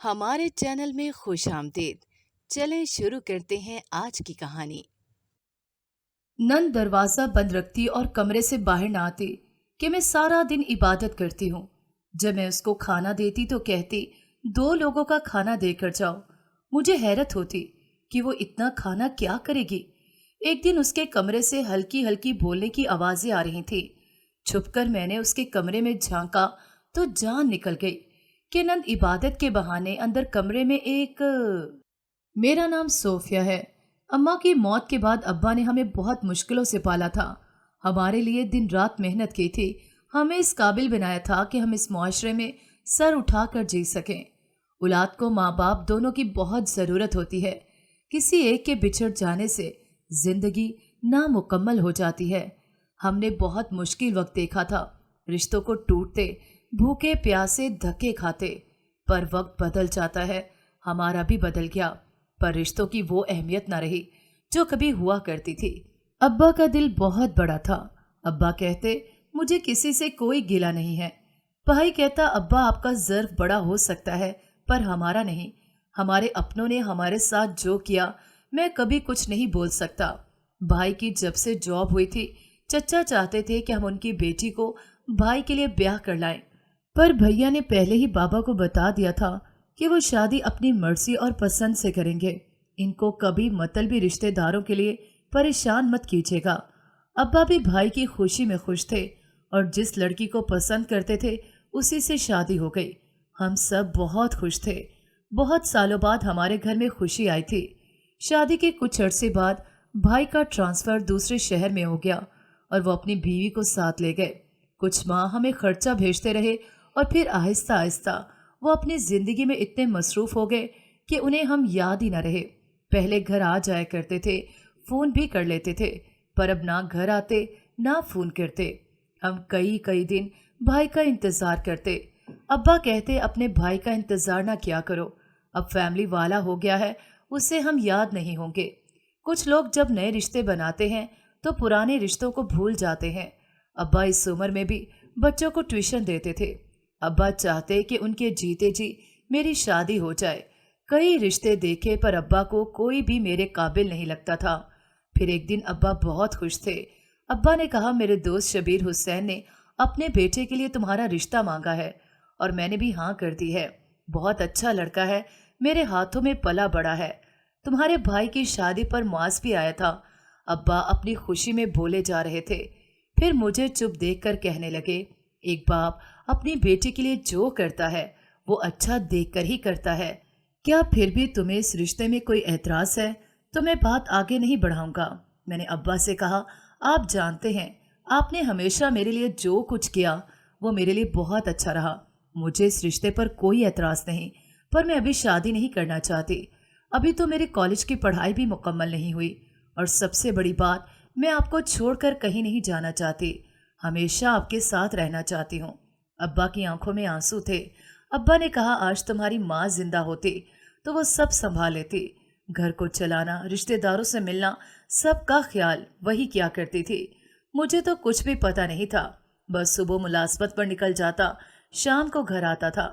हमारे चैनल में खुश आमदीद। चलें शुरू करते हैं आज की कहानी। नंद दरवाजा बंद रखती और कमरे से बाहर ना आती कि मैं सारा दिन इबादत करती हूँ। जब मैं उसको खाना देती तो कहती, 2 लोगों का खाना देकर जाओ। मुझे हैरत होती कि वो इतना खाना क्या करेगी। एक दिन उसके कमरे से हल्की हल्की बोलने की आवाजें आ रही थी। छुपकर मैंने उसके कमरे में झांका तो जान निकल गई कि नंद इबादत के बहाने अंदर कमरे में एक मेरा नाम सोफिया है। अम्मा की मौत के बाद अब्बा ने हमें बहुत मुश्किलों से पाला था। हमारे लिए दिन रात मेहनत की थी। हमें इस काबिल बनाया था कि हम इस मुआशरे में सर उठाकर जी सकें। औलाद को माँ बाप दोनों की बहुत ज़रूरत होती है। किसी एक के बिछड़ जाने से जिंदगी नामुकम्मल हो जाती है। हमने बहुत मुश्किल वक्त देखा था, रिश्तों को टूटते, भूखे प्यासे धक्के खाते। पर वक्त बदल जाता है, हमारा भी बदल गया। पर रिश्तों की वो अहमियत न रही जो कभी हुआ करती थी। अब्बा का दिल बहुत बड़ा था। अब्बा कहते, मुझे किसी से कोई गिला नहीं है। भाई कहता, अब्बा आपका ज़र्फ बड़ा हो सकता है पर हमारा नहीं। हमारे अपनों ने हमारे साथ जो किया मैं कभी कुछ नहीं बोल सकता। भाई की जब से जॉब हुई थी, चचा चाहते थे कि हम उनकी बेटी को भाई के लिए ब्याह कर लाएं। पर भैया ने पहले ही बाबा को बता दिया था कि वो शादी अपनी मर्जी और पसंद से करेंगे। इनको कभी मतलबी रिश्तेदारों के लिए परेशान मत कीजिएगा। अब्बा भी भाई की खुशी में खुश थे और जिस लड़की को पसंद करते थे उसी से शादी हो गई। हम सब बहुत खुश थे। बहुत सालों बाद हमारे घर में खुशी आई थी। शादी के कुछ अरसे बाद भाई का ट्रांसफ़र दूसरे शहर में हो गया और वो अपनी बीवी को साथ ले गए। कुछ माह हमें खर्चा भेजते रहे और फिर आहिस्ता आहिस्ता वो अपनी जिंदगी में इतने मसरूफ हो गए कि उन्हें हम याद ही न रहे। पहले घर आ जाया करते थे, फोन भी कर लेते थे, पर अब ना घर आते ना फोन करते। हम कई कई दिन भाई का इंतजार करते। अब्बा कहते, अपने भाई का इंतजार ना किया करो, अब फैमिली वाला हो गया है, उसे हम याद नहीं होंगे। कुछ लोग जब नए रिश्ते बनाते हैं तो पुराने रिश्तों को भूल जाते हैं। अब्बा इस उम्र में भी बच्चों को ट्यूशन देते थे। अब्बा चाहते कि उनके जीते जी मेरी शादी हो जाए। कई रिश्ते देखे पर अब्बा को कोई भी मेरे काबिल नहीं लगता था। फिर एक दिन अब्बा बहुत खुश थे। अब्बा ने कहा, मेरे दोस्त शबीर हुसैन ने अपने बेटे के लिए तुम्हारा रिश्ता मांगा है और मैंने भी हाँ कर दी है। बहुत अच्छा लड़का है, मेरे हाथों में पला बड़ा है। तुम्हारे भाई की शादी पर मुआज भी आया था। अब्बा अपनी खुशी में बोले जा रहे थे, फिर मुझे चुप देखकर कहने लगे, एक बाप अपनी बेटी के लिए जो करता है वो अच्छा देखकर ही करता है। क्या फिर भी तुम्हें इस रिश्ते में कोई एतराज है? तो मैं बात आगे नहीं बढ़ाऊंगा। मैंने अब्बा से कहा, आप जानते हैं आपने हमेशा मेरे लिए जो कुछ किया वो मेरे लिए बहुत अच्छा रहा। मुझे इस रिश्ते पर कोई एतराज नहीं, पर मैं अभी शादी नहीं करना चाहती। अभी तो मेरी कॉलेज की पढ़ाई भी मुकम्मल नहीं हुई और सबसे बड़ी बात, मैं आपको छोड़कर कहीं नहीं जाना चाहती। हमेशा आपके साथ रहना चाहती हूँ। अब्बा की आंखों में आंसू थे। अब्बा ने कहा, आज तुम्हारी माँ जिंदा होती तो वो सब संभाल लेती। घर को चलाना, रिश्तेदारों से मिलना, सबका ख्याल वही क्या करती थी। मुझे तो कुछ भी पता नहीं था। बस सुबह मुलाजमत पर निकल जाता, शाम को घर आता था।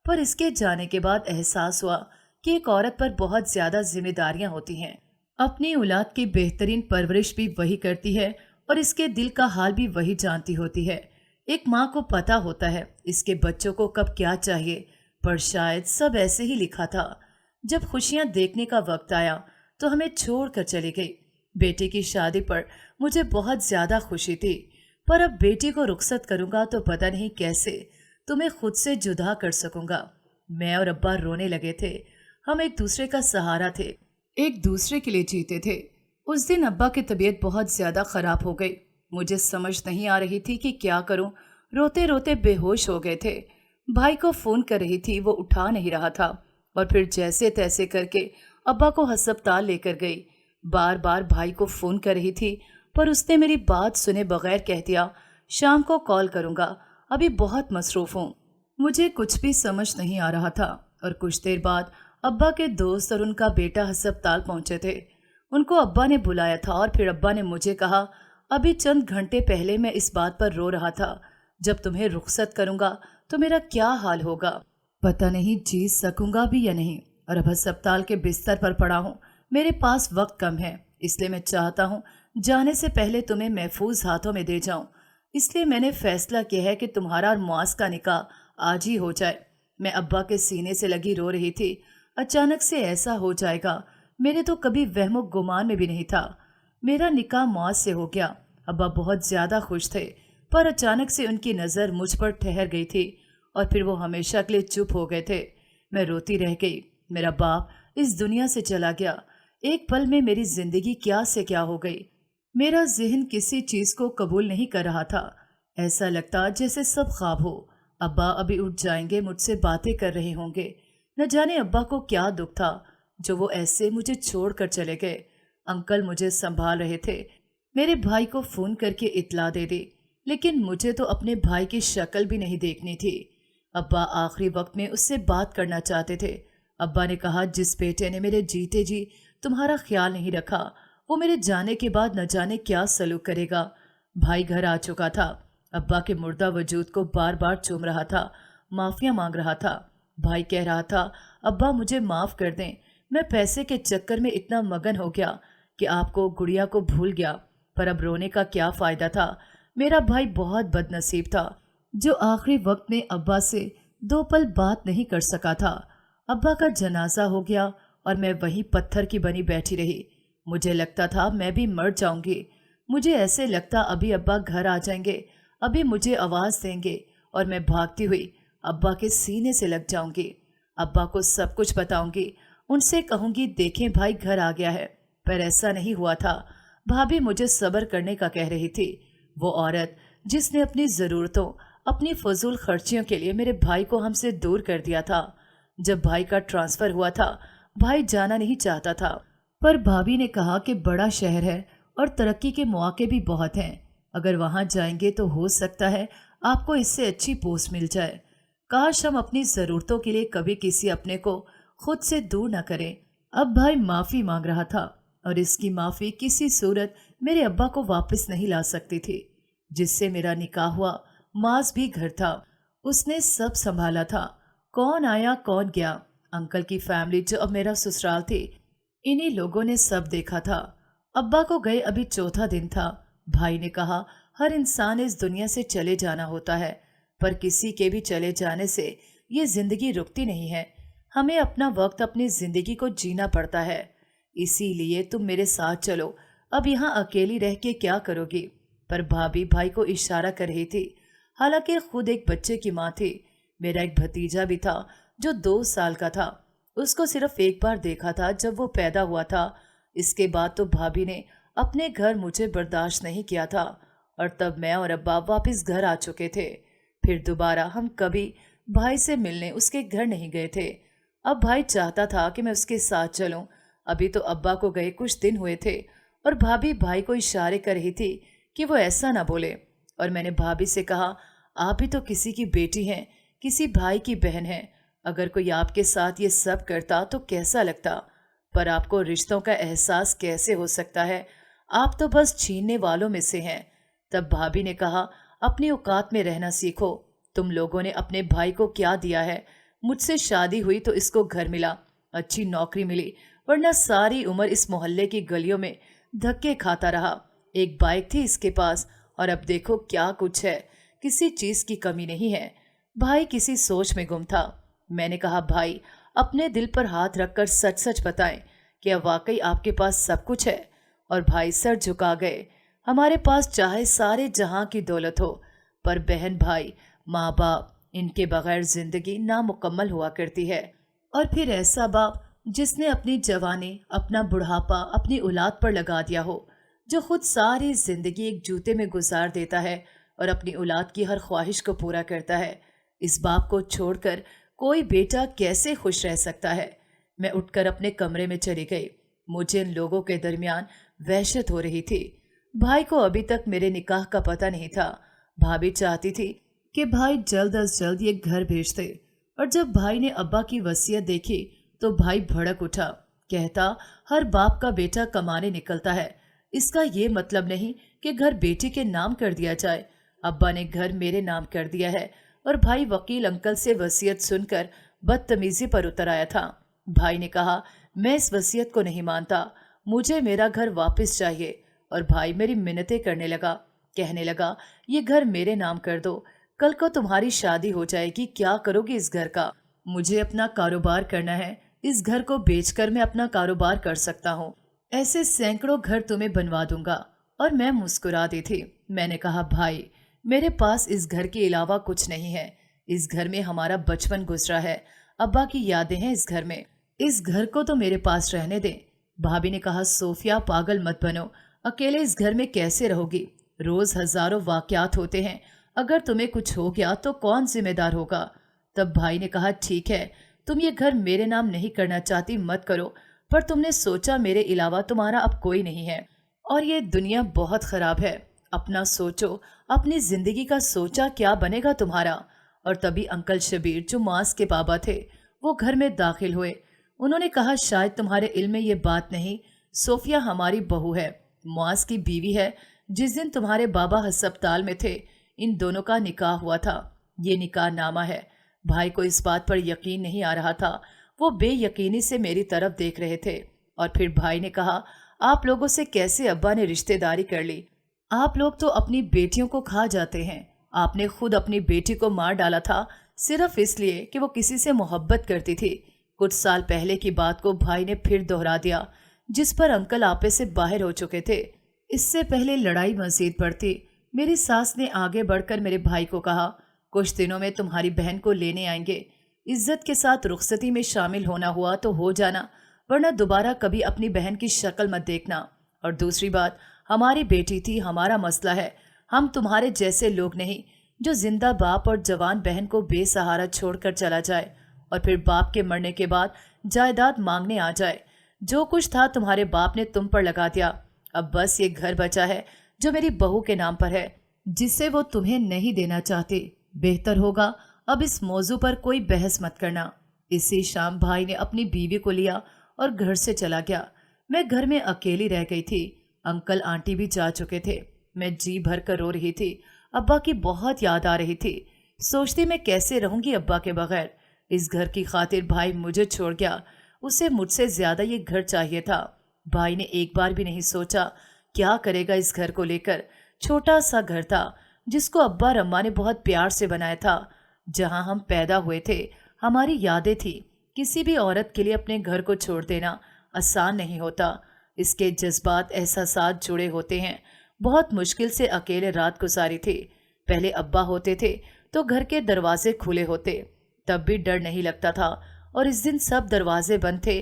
पर इसके जाने के बाद एहसास हुआ कि एक औरत पर बहुत ज्यादा जिम्मेदारियां होती हैं। अपनी औलाद की बेहतरीन परवरिश भी वही करती है और इसके दिल का हाल भी वही जानती होती है। एक माँ को पता होता है इसके बच्चों को कब क्या चाहिए, पर शायद सब ऐसे ही लिखा था। जब खुशियां देखने का वक्त आया तो हमें छोड़कर चली गई। बेटे की शादी पर मुझे बहुत ज्यादा खुशी थी, पर अब बेटी को रुखसत करूंगा तो पता नहीं कैसे तुम्हें खुद से जुदा कर सकूंगा। मैं और अब्बा रोने लगे थे। हम एक दूसरे का सहारा थे, एक दूसरे के लिए जीते थे। उस दिन अब्बा की तबीयत बहुत ज्यादा खराब हो गई। मुझे समझ नहीं आ रही थी कि क्या करूं। रोते रोते बेहोश हो गए थे। भाई को फोन कर रही थी, वो उठा नहीं रहा था और फिर जैसे तैसे करके अब्बा को अस्पताल लेकर गई। बार बार भाई को फोन कर रही थी पर उसने मेरी बात सुने बगैर कह दिया, शाम को कॉल करूंगा, अभी बहुत मसरूफ हूँ। मुझे कुछ भी समझ नहीं आ रहा था और कुछ देर बाद अब्बा के दोस्त और उनका बेटा अस्पताल पहुंचे थे। उनको अब्बा ने बुलाया था और फिर अब्बा ने मुझे कहा, अभी चंद घंटे पहले मैं इस बात पर रो रहा था, जब तुम्हें रुखसत करूंगा तो मेरा क्या हाल होगा। पता नहीं जी सकूंगा भी या नहीं, और अब अस्पताल के बिस्तर पर पड़ा हूँ। मेरे पास वक्त कम है, इसलिए मैं चाहता हूँ जाने से पहले तुम्हें महफूज हाथों में दे जाऊं। इसलिए मैंने फैसला किया है कि तुम्हारा और मुआज का निकाह आज ही हो जाए। मैं अब्बा के सीने से लगी रो रही थी। अचानक से ऐसा हो जाएगा, मेरे तो कभी वहमो गुमान में भी नहीं था। मेरा निकाह मुआज से हो गया। अब्बा बहुत ज्यादा खुश थे, पर अचानक से उनकी नज़र मुझ पर ठहर गई थी और फिर वो हमेशा के लिए चुप हो गए थे। मैं रोती रह गई। मेरा बाप इस दुनिया से चला गया। एक पल में मेरी जिंदगी क्या से क्या हो गई। मेरा ज़हन किसी चीज़ को कबूल नहीं कर रहा था। ऐसा लगता जैसे सब ख्वाब हो। अब्बा अभी उठ जाएंगे, मुझसे बातें कर रहे होंगे। न जाने अब्बा को क्या दुख था जो वो ऐसे मुझे छोड़कर चले गए। अंकल मुझे संभाल रहे थे। मेरे भाई को फ़ोन करके इत्ला दे दी, लेकिन मुझे तो अपने भाई की शक्ल भी नहीं देखनी थी। अब्बा आखिरी वक्त में उससे बात करना चाहते थे। अब्बा ने कहा, जिस बेटे ने मेरे जीते जी तुम्हारा ख्याल नहीं रखा, वो मेरे जाने के बाद न जाने क्या सलूक करेगा। भाई घर आ चुका था। अब्बा के मुर्दा वजूद को बार बार चूम रहा था, माफिया मांग रहा था। भाई कह रहा था, अब्बा मुझे माफ कर दें, मैं पैसे के चक्कर में इतना मगन हो गया कि आपको गुड़िया को भूल गया। पर अब रोने का क्या फायदा था। मेरा भाई बहुत बदनसीब था जो आखिरी वक्त में अब्बा से 2 पल बात नहीं कर सका था। अब्बा का जनाजा हो गया और मैं वहीं पत्थर की बनी बैठी रही। मुझे लगता था मैं भी मर जाऊंगी। मुझे ऐसे लगता अभी अब्बा घर आ जाएंगे, अभी मुझे आवाज़ देंगे और मैं भागती हुई अब्बा के सीने से लग जाऊंगी। अब्बा को सब कुछ बताऊंगी, उनसे कहूंगी देखें भाई घर आ गया है। पर ऐसा नहीं हुआ था। भाभी मुझे सब्र करने का कह रही थी। वो औरत जिसने अपनी ज़रूरतों, अपनी फजूल खर्चियों के लिए मेरे भाई को हमसे दूर कर दिया था। जब भाई का ट्रांसफ़र हुआ था, भाई जाना नहीं चाहता था, पर भाभी ने कहा कि बड़ा शहर है और तरक्की के मौके भी बहुत हैं। अगर वहाँ जाएंगे तो हो सकता है आपको इससे अच्छी पोस्ट मिल जाए। काश हम अपनी ज़रूरतों के लिए कभी किसी अपने को खुद से दूर न करें। अब भाई माफ़ी मांग रहा था और इसकी माफ़ी किसी सूरत मेरे अब्बा को वापस नहीं ला सकती थी। जिससे मेरा निकाह हुआ, माज भी घर था, उसने सब संभाला था। कौन आया कौन गया, अंकल की फैमिली जो अब मेरा ससुराल थी, इन्हीं लोगों ने सब देखा था। अब्बा को गए अभी चौथा दिन था। भाई ने कहा, हर इंसान इस दुनिया से चले जाना होता है, पर किसी के भी चले जाने से ये जिंदगी रुकती नहीं है। हमें अपना वक्त, अपनी जिंदगी को जीना पड़ता है। इसीलिए तुम मेरे साथ चलो, अब यहाँ अकेली रह के क्या करोगी। पर भाभी भाई को इशारा कर रही थी। हालांकि खुद एक बच्चे की माँ थी। मेरा एक भतीजा भी था जो 2 साल का था। उसको सिर्फ एक बार देखा था जब वो पैदा हुआ था। इसके बाद तो भाभी ने अपने घर मुझे बर्दाश्त नहीं किया था और तब मैं और अब्बा वापस घर आ चुके थे। फिर दोबारा हम कभी भाई से मिलने उसके घर नहीं गए थे। अब भाई चाहता था कि मैं उसके साथ चलूं। अभी तो अब्बा को गए कुछ दिन हुए थे और भाभी भाई को इशारे कर रही थी कि वो ऐसा ना बोले। और मैंने भाभी से कहा, आप भी तो किसी की बेटी हैं, किसी भाई की बहन हैं। अगर कोई आपके साथ ये सब करता तो कैसा लगता। पर आपको रिश्तों का एहसास कैसे हो सकता है, आप तो बस छीनने वालों में से हैं। तब भाभी ने कहा, अपनी औकात में रहना सीखो। तुम लोगों ने अपने भाई को क्या दिया है। मुझसे शादी हुई तो इसको घर मिला, अच्छी नौकरी मिली, वरना सारी उम्र इस मोहल्ले की गलियों में धक्के खाता रहा। एक बाइक थी इसके पास और अब देखो क्या कुछ है, किसी चीज़ की कमी नहीं है। भाई किसी सोच में गुम था। मैंने कहा, भाई अपने दिल पर हाथ रखकर सच सच बताएं, क्या वाकई आपके पास सब कुछ है। और भाई सर झुका गए। हमारे पास चाहे सारे जहां की दौलत हो, पर बहन भाई, माँ बाप, इनके बगैर जिंदगी नामुकम्मल हुआ करती है। और फिर ऐसा बाप जिसने अपनी जवानी, अपना बुढ़ापा अपनी औलाद पर लगा दिया हो, जो खुद सारी जिंदगी एक जूते में गुजार देता है और अपनी औलाद की हर ख्वाहिश को पूरा करता है। इस बाप को छोड़कर कोई बेटा कैसे खुश रह सकता है। मैं उठकर अपने कमरे में चली गई। मुझे इन लोगों के दरमियान वहशत हो रही थी। भाई को अभी तक मेरे निकाह का पता नहीं था। भाभी चाहती थी कि भाई जल्द अज जल्द ये घर भेज दे। और जब भाई ने अब्बा की वसीयत देखी तो भाई भड़क उठा। कहता, हर बाप का बेटा कमाने निकलता है, इसका ये मतलब नहीं कि घर बेटी के नाम कर दिया जाए। अब्बा ने घर मेरे नाम कर दिया है और भाई वकील अंकल से वसीयत सुनकर बदतमीजी पर उतर आया था। भाई ने कहा, मैं इस वसीयत को नहीं मानता, मुझे मेरा घर वापस चाहिए। और भाई मेरी मिन्नतें करने लगा, कहने लगा, ये घर मेरे नाम कर दो, कल को तुम्हारी शादी हो जाएगी, क्या करोगे इस घर का? मुझे अपना कारोबार करना है, इस घर को बेचकर मैं अपना कारोबार कर सकता हूँ। ऐसे सैकड़ों घर तुम्हें बनवा दूंगा। और मैं मुस्कुरा दी थी। मैंने कहा, भाई मेरे पास इस घर के अलावा कुछ नहीं है। इस घर में हमारा बचपन गुजरा है, अब्बा की यादें हैं इस घर में, इस घर को तो मेरे पास रहने दे। भाभी ने कहा, सोफिया पागल मत बनो, अकेले इस घर में कैसे रहोगी? रोज हजारों वाकयात होते हैं, अगर तुम्हें कुछ हो गया तो कौन जिम्मेदार होगा? तब भाई ने कहा, ठीक है, तुम ये घर मेरे नाम नहीं करना चाहती मत करो, पर तुमने सोचा मेरे अलावा तुम्हारा अब कोई नहीं है और ये दुनिया बहुत खराब है। अपना सोचो, अपनी जिंदगी का सोचा क्या बनेगा तुम्हारा? और तभी अंकल शबीर, जो मास के बाबा थे, वो घर में दाखिल हुए। उन्होंने कहा, शायद तुम्हारे इल्म में ये बात नहीं, सोफिया हमारी बहू है, मुआज की बीवी है। जिस दिन तुम्हारे बाबा अस्पताल में थे, इन दोनों का निकाह हुआ था। ये निकाह नामा है। भाई को इस बात पर यकीन नहीं आ रहा था, वो बेयकीनी से मेरी तरफ देख रहे थे। और फिर भाई ने कहा, आप लोगों से कैसे अब्बा ने रिश्तेदारी कर ली? आप लोग तो अपनी बेटियों को खा जाते हैं। आपने खुद अपनी बेटी को मार डाला था सिर्फ इसलिए कि वो किसी से मोहब्बत करती थी। कुछ साल पहले की बात को भाई ने फिर दोहरा दिया, जिस पर अंकल आपे से बाहर हो चुके थे। इससे पहले लड़ाई मजीद बढ़ती, मेरी सास ने आगे बढ़कर मेरे भाई को कहा, कुछ दिनों में तुम्हारी बहन को लेने आएंगे, इज्जत के साथ रुखसती में शामिल होना हुआ तो हो जाना, वरना दोबारा कभी अपनी बहन की शक्ल मत देखना। और दूसरी बात, हमारी बेटी थी, हमारा मसला है, हम तुम्हारे जैसे लोग नहीं जो जिंदा बाप और जवान बहन को बेसहारा छोड़कर चला जाए और फिर बाप के मरने के बाद जायदाद मांगने आ जाए। जो कुछ था तुम्हारे बाप ने तुम पर लगा दिया। अब बस ये घर बचा है जो मेरी बहू के नाम पर है, जिसे वो तुम्हें नहीं देना चाहते। बेहतर होगा अब इस मौजू पर कोई बहस मत करना। इसी शाम भाई ने अपनी बीवी को लिया और घर से चला गया। मैं घर में अकेली रह गई थी। अंकल आंटी भी जा चुके थे। मैं जी भर कर रो रही थी। अब्बा की बहुत याद आ रही थी। सोचती मैं कैसे रहूंगी अब्बा के बगैर। इस घर की खातिर भाई मुझे छोड़ गया। उसे मुझसे ज्यादा ये घर चाहिए था। भाई ने एक बार भी नहीं सोचा क्या करेगा इस घर को लेकर। छोटा सा घर था जिसको अब्बा रम्मा ने बहुत प्यार से बनाया था। जहां हम पैदा हुए थे, हमारी यादें थी। किसी भी औरत के लिए अपने घर को छोड़ देना आसान नहीं होता। इसके जज्बात एहसासात जुड़े होते हैं। बहुत मुश्किल से अकेले रात गुजारी थी। पहले अब्बा होते थे तो घर के दरवाजे खुले होते, तब भी डर नहीं लगता था, और इस दिन सब दरवाजे बंद थे,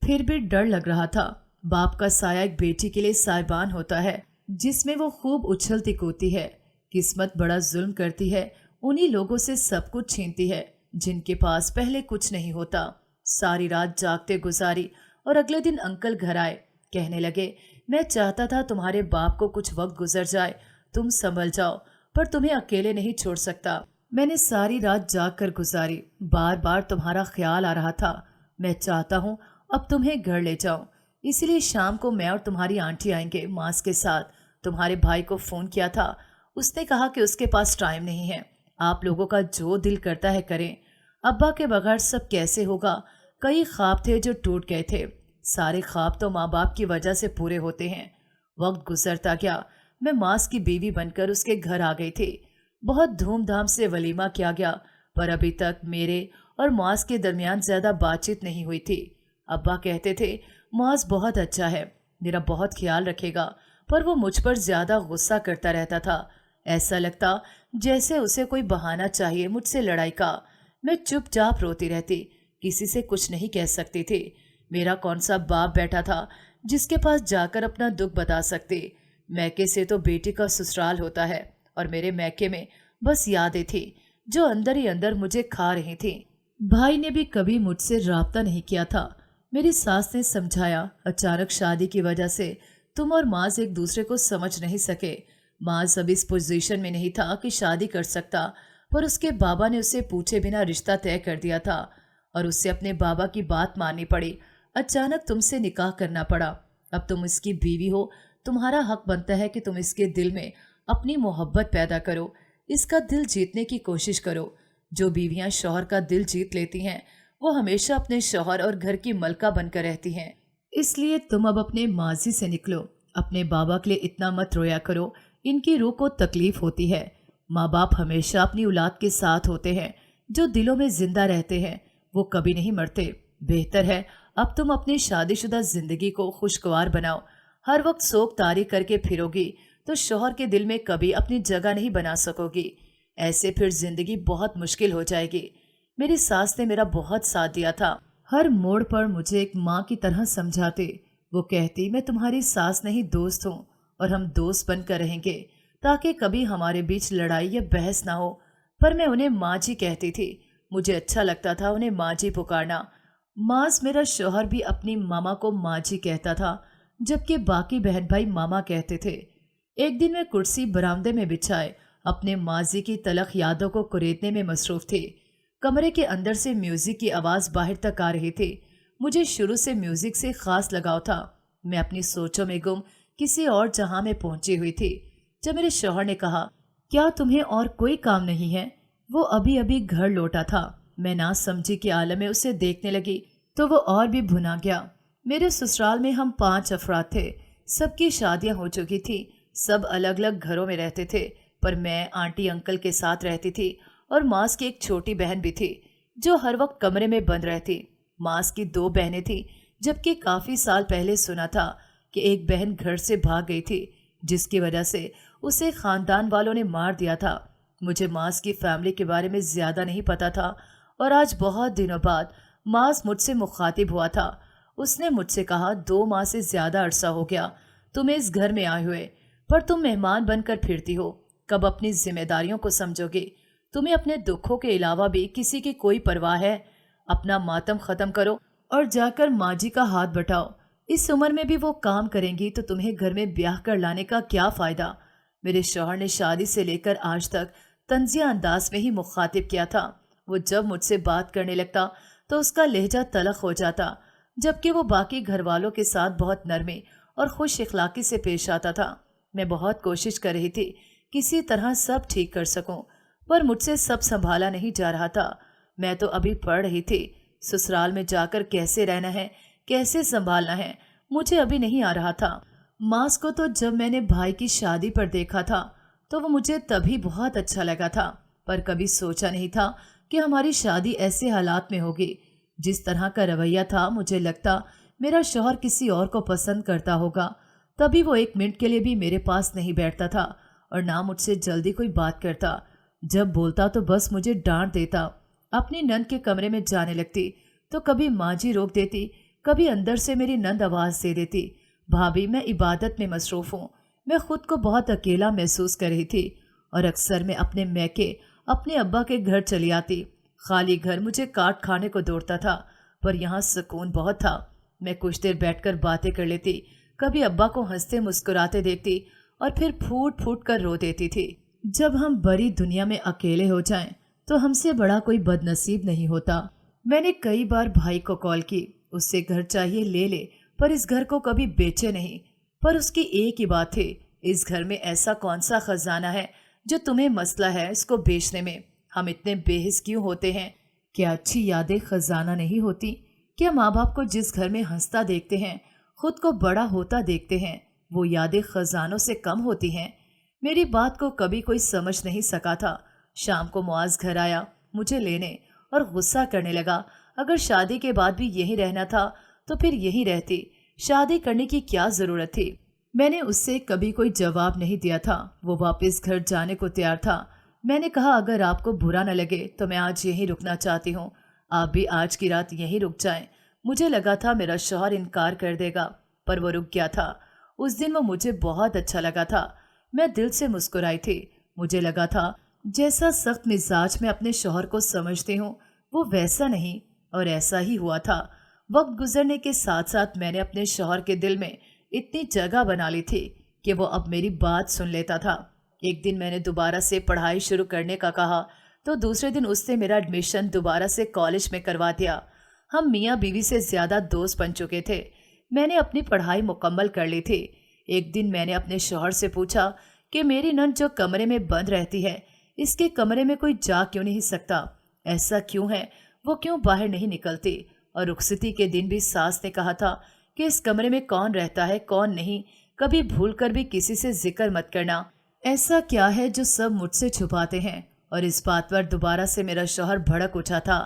फिर भी डर लग रहा था। बाप का साया एक बेटी के लिए साइबान होता है जिसमें वो खूब उछलती कूदती है। किस्मत बड़ा जुल्म करती है, उन्हीं लोगों से सब कुछ छीनती है जिनके पास पहले कुछ नहीं होता। सारी रात जागते गुजारी और अगले दिन अंकल घर आए। कहने लगे, मैं चाहता था तुम्हारे बाप को कुछ वक्त गुजर जाए, तुम संभल जाओ, पर तुम्हें अकेले नहीं छोड़ सकता। मैंने सारी रात जाग कर गुजारी, बार बार तुम्हारा ख्याल आ रहा था। मैं चाहता हूँ अब तुम्हें घर ले जाऊं, इसलिए शाम को मैं और तुम्हारी आंटी आएंगे मास के साथ। तुम्हारे भाई को फोन किया था, उसने कहा कि उसके पास टाइम नहीं है। आप लोगों का जो दिल करता है करें। अब्बा के बगैर सब कैसे होगा? कई ख्वाब थे जो टूट गए थे। सारे ख्वाब तो माँ बाप की वजह से पूरे होते हैं। वक्त गुजरता गया। मैं मास की बीवी बनकर उसके घर आ गई थी। बहुत धूमधाम से वलीमा किया गया, पर अभी तक मेरे और मास के दरमियान ज्यादा बातचीत नहीं हुई थी। अब्बा कहते थे, मास बहुत अच्छा है, मेरा बहुत ख्याल रखेगा, पर वो मुझ पर ज्यादा गुस्सा करता रहता था। ऐसा लगता जैसे उसे कोई बहाना चाहिए मुझसे लड़ाई का। मैं चुपचाप रोती रहती, किसी से कुछ नहीं कह सकती थी। मेरा कौन सा बाप बैठा था जिसके पास जाकर अपना दुख बता सकती। मैके से तो बेटी का ससुराल होता है, और मेरे मैके में बस यादें थी जो अंदर ही अंदर मुझे खा रही थी। भाई ने भी कभी मुझसे राब्ता नहीं किया था। मेरी सास ने समझाया, अचानक शादी की वजह से तुम और माज एक दूसरे को समझ नहीं सके। माज अब इस पोजीशन में नहीं था कि शादी कर सकता, पर उसके बाबा ने उसे पूछे बिना रिश्ता तय कर दिया था और उससे अपने बाबा की बात माननी पड़ी। अचानक तुमसे निकाह करना पड़ा। अब तुम इसकी बीवी हो, तुम्हारा हक बनता है कि तुम इसके दिल में अपनी मोहब्बत पैदा करो, इसका दिल जीतने की कोशिश करो। جو بیویاں شوہر کا دل جیت لیتی ہیں وہ ہمیشہ اپنے شوہر اور گھر کی ملکہ بن کر رہتی ہیں۔ اس لیے تم اب اپنے ماضی سے نکلو، اپنے بابا کے لیے اتنا مت رویا کرو، ان کی روح کو تکلیف ہوتی ہے۔ ماں باپ ہمیشہ اپنی اولاد کے ساتھ ہوتے ہیں، جو دلوں میں زندہ رہتے ہیں وہ کبھی نہیں مرتے۔ بہتر ہے اب تم اپنی شادی شدہ زندگی کو خوشگوار بناؤ۔ ہر وقت سوگ طاری کر کے پھرو گی تو شوہر کے دل میں کبھی اپنی جگہ نہیں بنا سکو گی، ایسے پھر زندگی بہت مشکل ہو جائے گی۔ میری ساس نے میرا بہت ساتھ دیا تھا، ہر موڑ پر مجھے ایک ماں کی طرح سمجھاتے۔ وہ کہتی میں تمہاری ساس نہیں دوست ہوں اور ہم دوست بن کر رہیں گے تاکہ کبھی ہمارے بیچ لڑائی یا بحث نہ ہو، پر میں انہیں ماں جی کہتی تھی۔ مجھے اچھا لگتا تھا انہیں ماں جی پکارنا۔ ماس میرا شوہر بھی اپنی ماما کو ماں جی کہتا تھا، جبکہ باقی بہن بھائی ماما کہتے تھے۔ ایک دن میں کرسی برآمدے میں بچھائے اپنے ماضی کی تلخ یادوں کو کریدنے میں مصروف تھی۔ کمرے کے اندر سے میوزک کی آواز باہر تک آ رہی تھی۔ مجھے شروع سے میوزک سے خاص لگاؤ تھا۔ میں اپنی سوچوں میں گم کسی اور جہاں میں پہنچی ہوئی تھی جب میرے شوہر نے کہا، کیا تمہیں اور کوئی کام نہیں ہے؟ وہ ابھی ابھی گھر لوٹا تھا۔ میں نہ سمجھی کے عالم میں اسے دیکھنے لگی تو وہ اور بھی بھنا گیا۔ میرے سسرال میں ہم 5 افراد تھے، سب کی شادیاں ہو چکی تھی، سب الگ الگ گھروں میں رہتے تھے، پر میں آنٹی انکل کے ساتھ رہتی تھی اور ماس کی ایک چھوٹی بہن بھی تھی جو ہر وقت کمرے میں بند رہتی۔ ماس کی 2 بہنیں تھیں، جبکہ کافی سال پہلے سنا تھا کہ ایک بہن گھر سے بھاگ گئی تھی جس کی وجہ سے اسے خاندان والوں نے مار دیا تھا۔ مجھے ماس کی فیملی کے بارے میں زیادہ نہیں پتا تھا اور آج بہت دنوں بعد ماس مجھ سے مخاطب ہوا تھا۔ اس نے مجھ سے کہا، 2 ماہ سے زیادہ عرصہ ہو گیا تمہیں اس گھر میں آئے ہوئے، پر تم مہمان بن کر پھرتی ہو، کب اپنی ذمہ داریوں کو سمجھو گے؟ تمہیں اپنے دکھوں کے علاوہ بھی کسی کی کوئی پرواہ ہے؟ اپنا ماتم ختم کرو اور جا کر ماں جی کا ہاتھ بٹاؤ۔ اس عمر میں بھی وہ کام کریں گی تو تمہیں گھر میں بیاہ کر لانے کا کیا فائدہ؟ میرے شوہر نے شادی سے لے کر آج تک طنزیہ انداز میں ہی مخاطب کیا تھا۔ وہ جب مجھ سے بات کرنے لگتا تو اس کا لہجہ تلخ ہو جاتا، جبکہ وہ باقی گھر والوں کے ساتھ بہت نرمی اور خوش اخلاقی سے پیش آتا تھا۔ میں بہت کوشش کر رہی تھی کسی طرح سب ٹھیک کر سکوں، پر مجھ سے سب سنبھالا نہیں جا رہا تھا۔ میں تو ابھی پڑھ رہی تھی، سسرال میں جا کر کیسے رہنا ہے، کیسے سنبھالنا ہے، مجھے ابھی نہیں آ رہا تھا۔ ماس کو تو جب میں نے بھائی کی شادی پر دیکھا تھا تو وہ مجھے تبھی بہت اچھا لگا تھا، پر کبھی سوچا نہیں تھا کہ ہماری شادی ایسے حالات میں ہوگی۔ جس طرح کا رویہ تھا مجھے لگتا میرا شوہر کسی اور کو پسند کرتا ہوگا، تبھی وہ 1 منٹ کے لیے بھی میرے پاس نہیں بیٹھتا تھا اور نہ مجھ سے جلدی کوئی بات کرتا۔ جب بولتا تو بس مجھے ڈانٹ دیتا۔ اپنی نند کے کمرے میں جانے لگتی تو کبھی ماں جی روک دیتی، کبھی اندر سے میری نند آواز دے دیتی، بھابھی میں عبادت میں مصروف ہوں۔ میں خود کو بہت اکیلا محسوس کر رہی تھی اور اکثر میں اپنے میکے اپنے ابا کے گھر چلی آتی۔ خالی گھر مجھے کاٹ کھانے کو دوڑتا تھا، پر یہاں سکون بہت تھا۔ میں کچھ دیر بیٹھ کر باتیں کر لیتی، کبھی ابا کو ہنستے مسکراتے دیکھتی اور پھر پھوٹ پھوٹ کر رو دیتی تھی۔ جب ہم بڑی دنیا میں اکیلے ہو جائیں تو ہم سے بڑا کوئی بد نصیب نہیں ہوتا۔ میں نے کئی بار بھائی کو کال کی، اس سے گھر چاہیے لے لے، پر اس گھر کو کبھی بیچے نہیں۔ پر اس کی ایک ہی بات تھی، اس گھر میں ایسا کون سا خزانہ ہے جو تمہیں مسئلہ ہے اس کو بیچنے میں؟ ہم اتنے بے حس کیوں ہوتے ہیں؟ کیا اچھی یادیں خزانہ نہیں ہوتی؟ کیا ماں باپ کو جس گھر میں ہنستا دیکھتے ہیں، خود کو بڑا ہوتا دیکھتے ہیں، وہ یادیں خزانوں سے کم ہوتی ہیں؟ میری بات کو کبھی کوئی سمجھ نہیں سکا تھا۔ شام کو معاذ گھر آیا مجھے لینے اور غصہ کرنے لگا۔ اگر شادی کے بعد بھی یہی رہنا تھا تو پھر یہی رہتی، شادی کرنے کی کیا ضرورت تھی؟ میں نے اس سے کبھی کوئی جواب نہیں دیا تھا۔ وہ واپس گھر جانے کو تیار تھا۔ میں نے کہا، اگر آپ کو برا نہ لگے تو میں آج یہیں رکنا چاہتی ہوں، آپ بھی آج کی رات یہیں رک جائیں۔ مجھے لگا تھا میرا شوہر انکار کر دے گا، پر وہ رک گیا تھا۔ اس دن وہ مجھے بہت اچھا لگا تھا۔ میں دل سے مسکرائی تھی۔ مجھے لگا تھا جیسا سخت مزاج میں اپنے شوہر کو سمجھتی ہوں وہ ویسا نہیں، اور ایسا ہی ہوا تھا۔ وقت گزرنے کے ساتھ ساتھ میں نے اپنے شوہر کے دل میں اتنی جگہ بنا لی تھی کہ وہ اب میری بات سن لیتا تھا۔ ایک دن میں نے دوبارہ سے پڑھائی شروع کرنے کا کہا تو دوسرے دن اس نے میرا ایڈمیشن دوبارہ سے کالج میں کروا دیا۔ ہم میاں بیوی سے زیادہ دوست بن چکے تھے۔ میں نے اپنی پڑھائی مکمل کر لی تھی۔ ایک دن میں نے اپنے شوہر سے پوچھا کہ میری نند جو کمرے میں بند رہتی ہے، اس کے کمرے میں کوئی جا کیوں نہیں سکتا؟ ऐसा क्यों है, वो क्यों बाहर नहीं निकलती। और रुखसती के दिन भी सास ने कहा था कि इस कमरे में कौन रहता है कौन नहीं, कभी भूल कर भी किसी से जिक्र मत करना। ऐसा क्या है जो सब मुझसे छुपाते हैं। और इस बात पर दोबारा से मेरा शौहर भड़क उठा था।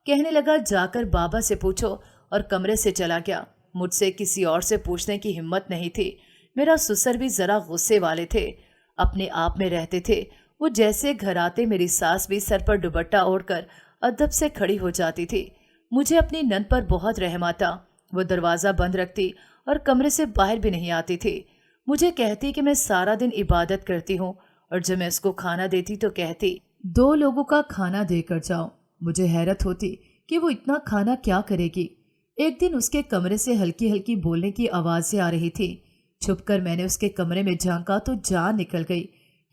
कहने लगा, जाकर बाबा से पूछो, और कमरे से चला गया। मुझसे किसी और से पूछने की हिम्मत नहीं थी। मेरा ससुर भी जरा गुस्से वाले थे, अपने आप में रहते थे। वो जैसे घर आते मेरी सास भी सर पर दुपट्टा ओढ़कर अदब से खड़ी हो जाती थी। मुझे अपनी नंद पर बहुत रहम आता। वो दरवाज़ा बंद रखती और कमरे से बाहर भी नहीं आती थी। मुझे कहती कि मैं सारा दिन इबादत करती हूँ, और जब मैं उसको खाना देती तो कहती, 2 लोगों का खाना देकर जाओ। मुझे हैरत होती कि वो इतना खाना क्या करेगी। एक दिन उसके कमरे से हल्की हल्की बोलने की आवाज़ें आ रही थी। छुपकर मैंने उसके कमरे में झांका तो जान निकल गई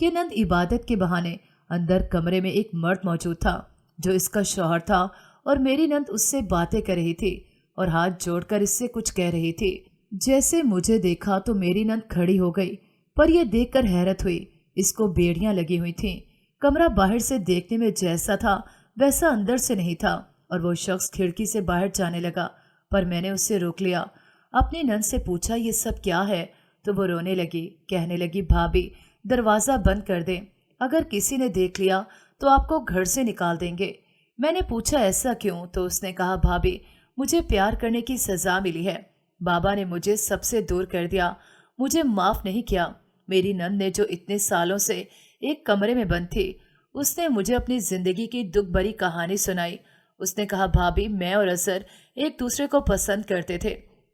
कि नंद इबादत के बहाने अंदर कमरे में एक मर्द मौजूद था जो इसका शौहर था, और मेरी नंद उससे बातें कर रही थी और हाथ जोड़कर इससे कुछ कह रही थी। जैसे मुझे देखा तो मेरी नंद खड़ी हो गई, पर यह देखकर हैरत हुई। इसको बेड़ियां लगी हुई थीं। कमरा बाहर से देखने में जैसा था वैसा अंदर से नहीं था, और वो शख्स खिड़की से बाहर जाने लगा, पर मैंने उससे रोक लिया। अपनी नंद से पूछा, ये सब क्या है? तो वो रोने लगी, कहने लगी, भाभी दरवाज़ा बंद कर दें, अगर किसी ने देख लिया तो आपको घर से निकाल देंगे। मैंने पूछा, ऐसा क्यों? तो उसने कहा, भाभी मुझे प्यार करने की सज़ा मिली है। बाबा ने मुझे सबसे दूर कर दिया, मुझे माफ़ नहीं किया। मेरी नंद ने जो इतने सालों से एक कमरे में बंद थी, उसने मुझे अपनी ज़िंदगी की दुख भरी कहानी सुनाई। उसने कहा, भाभी मैं और अजहर एक दूसरे को पसंद करते थे,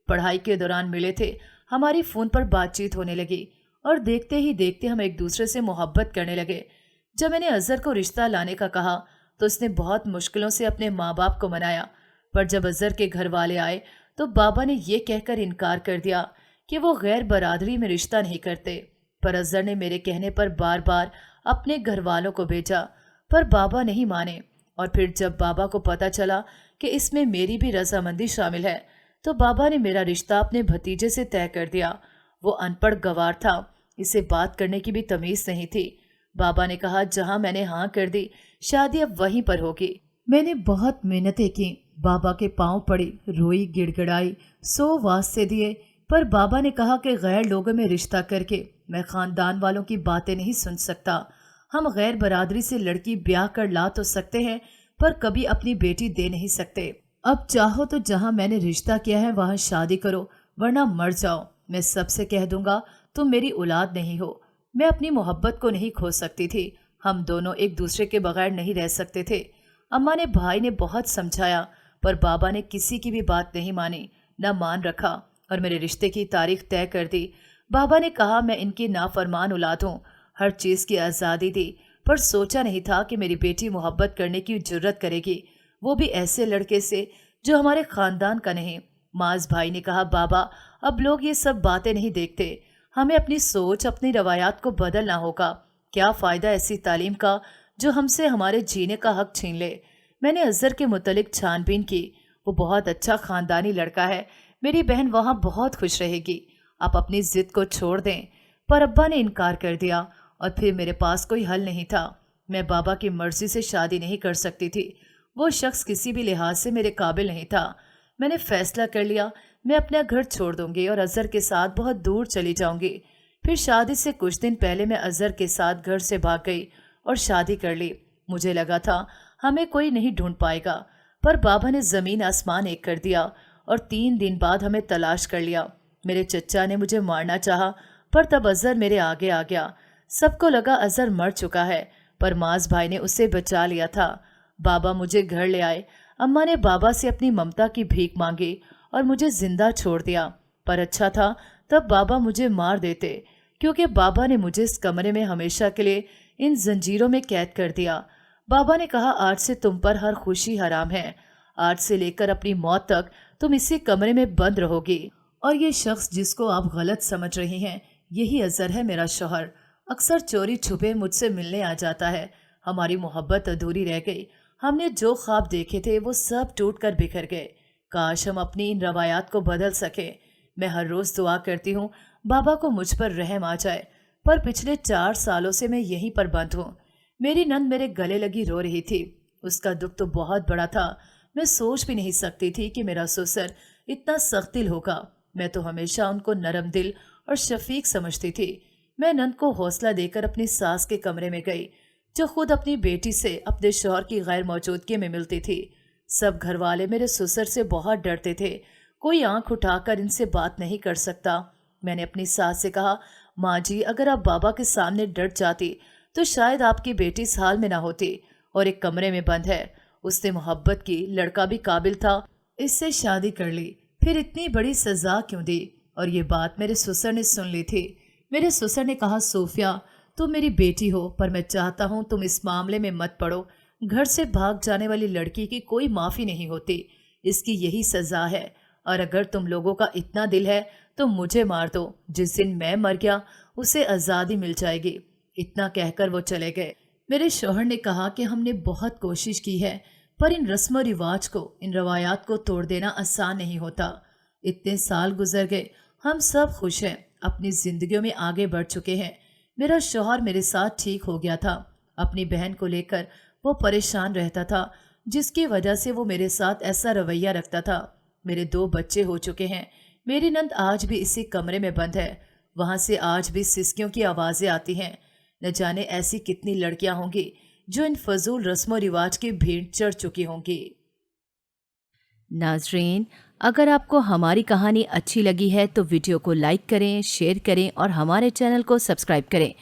पढ़ाई के दौरान मिले थे, हमारी फ़ोन पर बातचीत होने लगी, और देखते ही देखते हम एक दूसरे से मोहब्बत करने लगे। जब मैंने अजहर को रिश्ता लाने का कहा तो उसने बहुत मुश्किलों से अपने माँ बाप को मनाया, पर जब अजहर के घर वाले आए तो बाबा ने ये कहकर इनकार कर दिया कि वो गैर बरादरी में रिश्ता नहीं करते। पर अजहर ने मेरे कहने पर बार बार अपने घर वालों को भेजा, पर बाबा नहीं माने। और फिर जब बाबा को पता चला कि इसमें मेरी भी रजामंदी शामिल है, तो बाबा ने मेरा रिश्ता अपने भतीजे से तय कर दिया। वो अनपढ़ गवार था, इसे बात करने की भी तमीज़ नहीं थी। बाबा ने कहा, जहां मैंने हाँ कर दी, शादी अब वहीं पर होगी। मैंने बहुत मेहनतें की, बाबा के पांव पड़ी, रोई, गिड़गिड़ाई, 100 वास्ते दिए, पर बाबा ने कहा कि गैर लोगों में रिश्ता करके मैं खानदान वालों की बातें नहीं सुन सकता। हम गैर बरादरी से लड़की ब्याह कर ला तो सकते हैं, पर कभी अपनी बेटी दे नहीं सकते। अब चाहो तो जहां मैंने रिश्ता किया है वहां शादी करो, वरना मर जाओ। मैं सबसे कह दूंगा तुम मेरी औलाद नहीं हो। मैं अपनी मोहब्बत को नहीं खो सकती थी। हम दोनों एक दूसरे के बगैर नहीं रह सकते थे। अम्मा ने, भाई ने बहुत समझाया, पर बाबा ने किसी की भी बात नहीं मानी, न मान रखा, और मेरे रिश्ते की तारीख तय कर दी। बाबा ने कहा मैं इनकी नाफरमान औलाद हूँ, हर चीज़ की आज़ादी दी, पर सोचा नहीं था कि मेरी बेटी मोहब्बत करने की जुर्रत करेगी, वो भी ऐसे लड़के से जो हमारे ख़ानदान का नहीं। माज भाई ने कहा, बाबा अब लोग ये सब बातें नहीं देखते, हमें अपनी सोच, अपनी रवायात को बदलना होगा। क्या फ़ायदा ऐसी तालीम का जो हमसे हमारे जीने का हक छीन ले। मैंने अजहर के मुतलिक छानबीन की, वो बहुत अच्छा ख़ानदानी लड़का है, मेरी बहन वहाँ बहुत खुश रहेगी, आप अपनी ज़िद को छोड़ दें। पर अब्बा ने इनकार कर दिया, और फिर मेरे पास कोई हल नहीं था। मैं बाबा की मर्ज़ी से शादी नहीं कर सकती थी, वो शख्स किसी भी लिहाज से मेरे काबिल नहीं था। मैंने फ़ैसला कर लिया, मैं अपना घर छोड़ दूंगी और अजहर के साथ बहुत दूर चली जाऊंगी। फिर शादी से कुछ दिन पहले मैं अजहर के साथ घर से भाग गई और शादी कर ली। मुझे लगा था हमें कोई नहीं ढूंढ पाएगा, पर बाबा ने ज़मीन आसमान एक कर दिया और 3 दिन बाद हमें तलाश कर लिया। मेरे चचा ने मुझे मारना चाहा, पर तब अजहर मेरे आगे आ गया। सबको लगा अजहर मर चुका है, पर माज भाई ने उसे बचा लिया था। बाबा मुझे घर ले आए। अम्मा ने बाबा से अपनी ममता की भीख मांगी और मुझे जिंदा छोड़ दिया। पर अच्छा था तब बाबा मुझे मार देते, क्योंकि बाबा ने मुझे इस कमरे में हमेशा के लिए इन जंजीरों में कैद कर दिया। बाबा ने कहा, आज से तुम पर हर खुशी हराम है, आज से लेकर अपनी मौत तक तुम इसी कमरे में बंद रहोगी। और ये शख्स जिसको आप गलत समझ रही हैं, यही अजहर है, मेरा शौहर। अक्सर चोरी छुपे मुझसे मिलने आ जाता है। हमारी मोहब्बत अधूरी रह गई। हमने जो ख्वाब देखे थे वो सब टूट कर बिखर गए। काश हम अपनी इन रवायात को बदल सके। मैं हर रोज़ दुआ करती हूँ बाबा को मुझ पर रहम आ जाए, पर पिछले 4 सालों से मैं यहीं पर बंद हूँ। मेरी नंद मेरे गले लगी रो रही थी। اس کا دکھ تو بہت بڑا تھا. میں سوچ بھی نہیں سکتی تھی کہ میرا سسر اتنا سخت دل ہوگا. میں تو ہمیشہ ان کو نرم دل اور شفیق سمجھتی تھی. میں نند کو حوصلہ دے کر اپنی ساس کے کمرے میں گئی جو خود اپنی بیٹی سے اپنے شوہر کی غیر موجودگی میں ملتی تھی. سب گھر والے میرے سسر سے بہت ڈرتے تھے. کوئی آنکھ اٹھا کر ان سے بات نہیں کر سکتا. میں نے اپنی ساس سے کہا, ماں جی اگر آپ بابا کے سامنے ڈٹ جاتی تو شاید آپ کی بیٹی اس حال میں نہ ہوتی, اور ایک کمرے میں بند ہے. اس نے محبت کی, لڑکا بھی قابل تھا, اس سے شادی کر لی, پھر اتنی بڑی سزا کیوں دی؟ اور یہ بات میرے سسر نے سن لی تھی. میرے سسر نے کہا, صوفیہ تم میری بیٹی ہو پر میں چاہتا ہوں تم اس معاملے میں مت پڑو. گھر سے بھاگ جانے والی لڑکی کی کوئی معافی نہیں ہوتی, اس کی یہی سزا ہے. اور اگر تم لوگوں کا اتنا دل ہے تو مجھے مار دو, جس دن میں مر گیا اسے آزادی مل جائے گی. اتنا کہہ کر وہ چلے گئے. میرے شوہر نے کہا کہ ہم نے بہت کوشش کی ہے پر ان رسم و رواج کو, ان روایات کو توڑ دینا آسان نہیں ہوتا. اتنے سال گزر گئے, ہم سب خوش ہیں, اپنی زندگیوں میں آگے بڑھ چکے ہیں. میرا شوہر میرے ساتھ ٹھیک ہو گیا تھا. اپنی بہن کو لے کر وہ پریشان رہتا تھا, جس کی وجہ سے وہ میرے ساتھ ایسا رویہ رکھتا تھا. میرے 2 بچے ہو چکے ہیں. میری نند آج بھی اسی کمرے میں بند ہے. وہاں سے آج بھی سسکیوں کی آوازیں آتی ہیں. نہ جانے ایسی کتنی لڑکیاں ہوں گی جو ان فضول رسم و رواج کی بھیڑ چڑھ چکی ہوں گی. ناظرین, اگر آپ کو ہماری کہانی اچھی لگی ہے تو ویڈیو کو لائک کریں, شیئر کریں اور ہمارے چینل کو سبسکرائب کریں